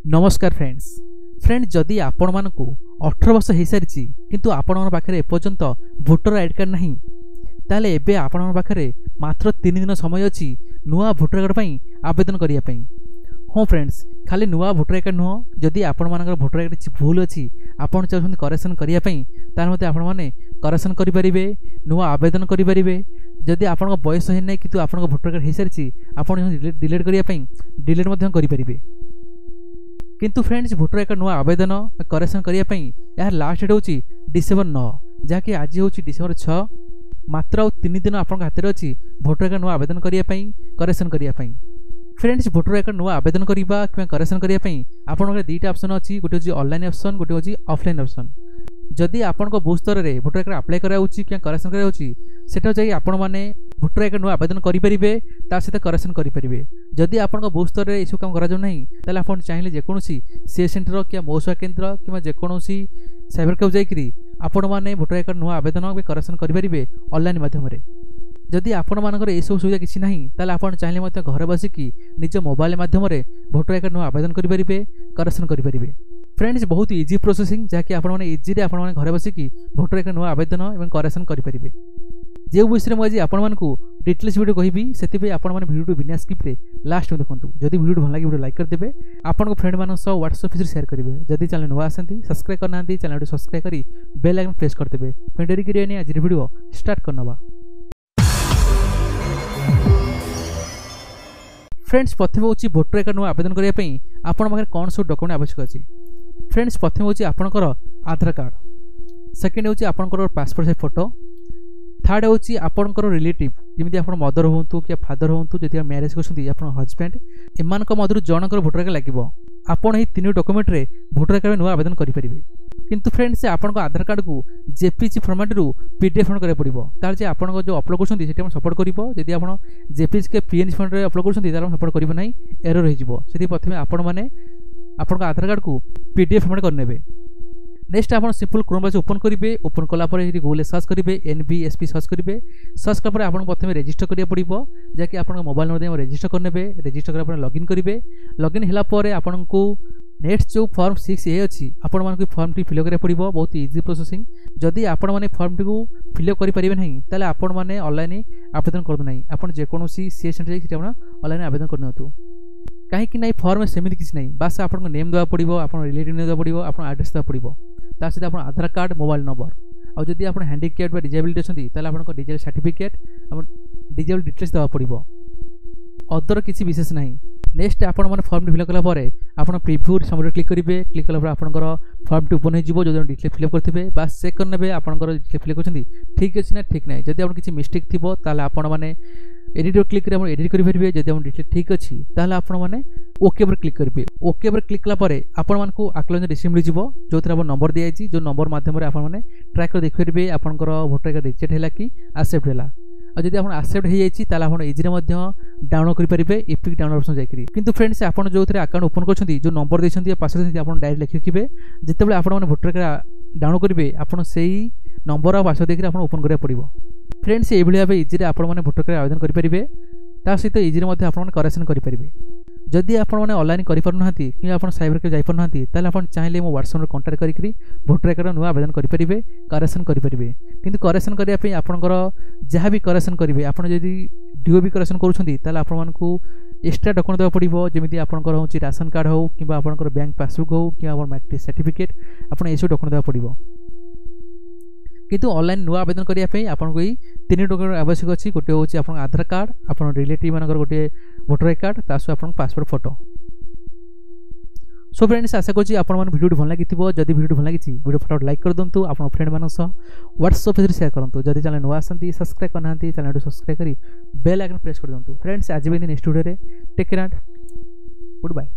नमस्कार फ्रेंड्स जदि आपण मानकु 18 वर्ष हो सारी किंतु आपण पाखे एपर्यंत भोटर आईडी कार्ड नहीं ताले एबे आपण पाखे मात्र 3 दिन समय अच्छी नुआ भोटर कार्ड पर आवेदन करने। हाँ फ्रेंड्स खाली नुआ भोटर कार्ड नुह जदि आपण मानकर भोटर कार्ड किसी भूल अच्छी आपड़ चाहते करेक्शन करने तार आपण मैंने करेक्शन करेंगे नुआ आवेदन करेंगे। जदि आपण बयस होना कि आप भोटर कार्ड हो सारी आप डिलीट करने डिलीट करेंगे। किंतु फ्रेंड्स भोटर कार्ड नुआ आवेदन करेक्शन करने यार लास्ट डेट हूँ डिसेम्बर 9 जहाँकि आज हूँ डिसेम्बर 6 मात्र 3 दिन आप हाथ में अच्छी भोटर कार्ड नुआ आवेदन करने करेक्शन करने। फ्रेंड्स भोटर कार्ड नुआ आवेदन करने कि करेक्शन करने आपंकर 2टा ऑप्शन अच्छी गोटे हूँ ऑनलाइन ऑप्शन गोटे हूँ ऑफलाइन ऑप्शन। जदि आपण बूथ स्तर में भोटर कार्ड अप्लाई कराऊँगी कि करेक्शन कराऊँगी जाई आपण मैंने भोटर कार्ड नुआ आवेदन करेंगे तार सहित करेक्शन करेंगे। जदि आपण बूथ स्तर में यू कम करा आप चाहिए जेकोसी सी सेंटर कि मो सेवा केन्द्र कि जेकोसी साइबर कैफ जाकि आपण मैंने भोटर कार्ड नुआ आवेदन करेक्शन करेंगे ऑनलाइन माध्यम। जदि आपण मानकर ये सब सुविधा किसी नहीं ताले आपण चाहिए घर बसिकी निज मोबाइल माध्यम भोटर कार्ड नुआ आवेदन करेंगे करेक्शन करेंगे। फ्रेंड्स बहुत इजी प्रोसेसिंग जहाँकि आपने इजी आपने घर बसिकी भोटर कार्ड नुआ आवेदन और करेक्शन करेंगे। जो विषय मुझे आपण डिटेल्स वीडियो कहबी से आपण मैंने वीडियो बिना स्किप्रे लास्ट में देखूँ। जदि वीडियो भल लगे वीडियो लाइक करदे आपन फ्रेंड मान व्हाट्सएप शेयर करेंगे। जदि चैनल नुआ आसती सब्सक्राइब करना चैनल सब्सक्राइब कर बेल आइकन प्रेस करदे। डेरी करें आज वीडियो स्टार्ट करना। फ्रेंड्स प्रथम हूँ भोटर कार्ड नुआ आवेदन करने आपण पाखे कौन सब डॉक्यूमेंट आवश्यक अच्छी। फ्रेंड्स प्रथम हूँ आपंकर आधार कार्ड, सेकेंड हूँ आपंकर पासपोर्ट साइज फोटो, थर्ड हूँ आपंकर रिलेटिव जमी आप मदर हूँ कि फादर हूँ जब मैरेज कर हजबैंड एम मध्य जनकर भोटर कार्ड लगे आपड़ ये 3 डॉक्यूमेंट रे भोटर कार्ड नुआ आवेदन करेंगे। किंतु फ्रेंड्स आपण आधार कार्ड को जेपीजी फॉर्मेट रु पीडीएफ फॉर्मेट करा पड़ो तार जे आपण जो अपलोड कर सपोर्ट कर। जदि आप जेपीजी के पीएनजी फॉर्मेट अपलोड कर सपोर्ट कर ना एरर हो प्रथम आपण मैंने आपण आधार कार्ड को पीडीएफ फॉर्मेट करने। नेक्स्ट आप सिंपल क्रोम ब्राउजर ओपन करेंगे। ओपन कलापर गूगल सर्च करेंगे NBSP सर्च करेंगे। सर्च कलापर आप प्रथम रेजिस्टर करा पड़ो जहाँकि आप मोबाइल नंबर रेजिस्टर करने। रेजिस्टर कलापर लॉगिन करेंगे। लॉगिन होगापर आपन को नेक्स्ट जो फॉर्म 6A अच्छी आपण मानक फॉर्म टी फिल करा पड़ो। बहुत इजी प्रोसेसिंग। जदि आपण मैंने फॉर्म टी को फिल करेंगे ना ताले आपण मैंने ऑनलाइन आवेदन करूँ ना आप जेकोसी सी सेंटर जाकर ऑनलाइन आवेदन करनी कहीं फॉर्म सेमती किसी ना बास आप नेम देवा पड़ो आप रिलेटिव नेम देवा पड़ो आप एड्रेस देवा पड़ो तार सहित आप आधार कार्ड मोबाइल नंबर और जदि आप हैंडिक्याप्ड डिजेबल अच्छी डिजेबल सर्टिफिकेट डिजेबल डिटेल्स देवा पड़ो अदर किसी विशेष ना। नेक्स्ट आपण मैंने फॉर्म फिल कलापर आप प्रिव्यू समय क्लिक करेंगे। क्लिक कलापर आपंकर फॉर्म टी ओपन हो जो डिटेल फिलअप करेंगे बास चेक करने आपंकर डिटेल फिलअप कर ठीक अच्छी ना ठीक ना। जदि आप किसी मिस्टेक थी आपण मैंने एडिट क्लिक कर एडिट करेंगे। जब आप डिटेल ठीक अच्छी ताल आपने ओके पर क्लिक करेंगे। ओके पर क्लिक कलापर आपण मानक आकलन रिसीव मिल जो आप नंबर दिखाई जो नंबर मध्यम आपने ट्रैक देखिए आपंकर भोटर कार्ड रिजेक्ट है कि एक्सेप्ट है। और जब आप एक्सेप्ट हो जाए आप इजी डाउनलोड करेंगे एपिक डाउनलोड ऑप्शन जाकि। किंतु फ्रेंड्स आप जो अकाउंट ओपन कर जो नंबर देखते पासवर्ड आप डायरेक्ट लिखिए जिते आप भोटर कार्ड डाउनलोड करेंगे आप नंबर और पासवर्ड देखिए ओपन करा पड़ो। फ्रेंड्स ये भाव इजी आप भोटर कार्ड आवेदन करेंगे सहित इजी आप करेक्शन करेंगे। जदि आप ऑनलाइन करना कि आप साइबर कैफ जापरना आप चाहिए मो व्हाट्सएप कांटेक्ट करी भोटर कार्ड नुआ आवेदन करेंगे करेक्शन करेंगे। किंतु करेक्शन करने आपंकर जहाँ भी करेक्शन करेंगे आप डीओबी करेक्शन करूँ एक्स्ट्रा डॉक्यूमेंट देवा पड़ो जमी आपंकर हूँ राशन कार्ड हो कि आपंकर बैंक पासबुक हो कि मैट्रिक सर्टिफिकेट आप ये सब डॉक्यूमेंट देवा पड़ो। किंतु ऑनलाइन नुआ आवेदन करने आपको ही 3 डॉक्यूमेंट आवश्यक अच्छी गोटे हूँ आप आधार कार्ड आप रिलेटिव मानकर गोटे भोटर कार्ड तास आप पासपोर्ट फोटो। सो फ्रेंड्स आशा करूँ आप वीडियो भल लगी जदि वीडियो भल लगी वीडियो फटाफट लाइक कर दूँ आप फ्रेंड मान व्हाट्सएप शेयर करूँ। जदि चैनल नुआ आसती सब्सक्राइब करना चैनल सब्सक्राइब कर बेल आइकन प्रेस कर दूँ। फ्रेंड्स आज भी next video take care good bye.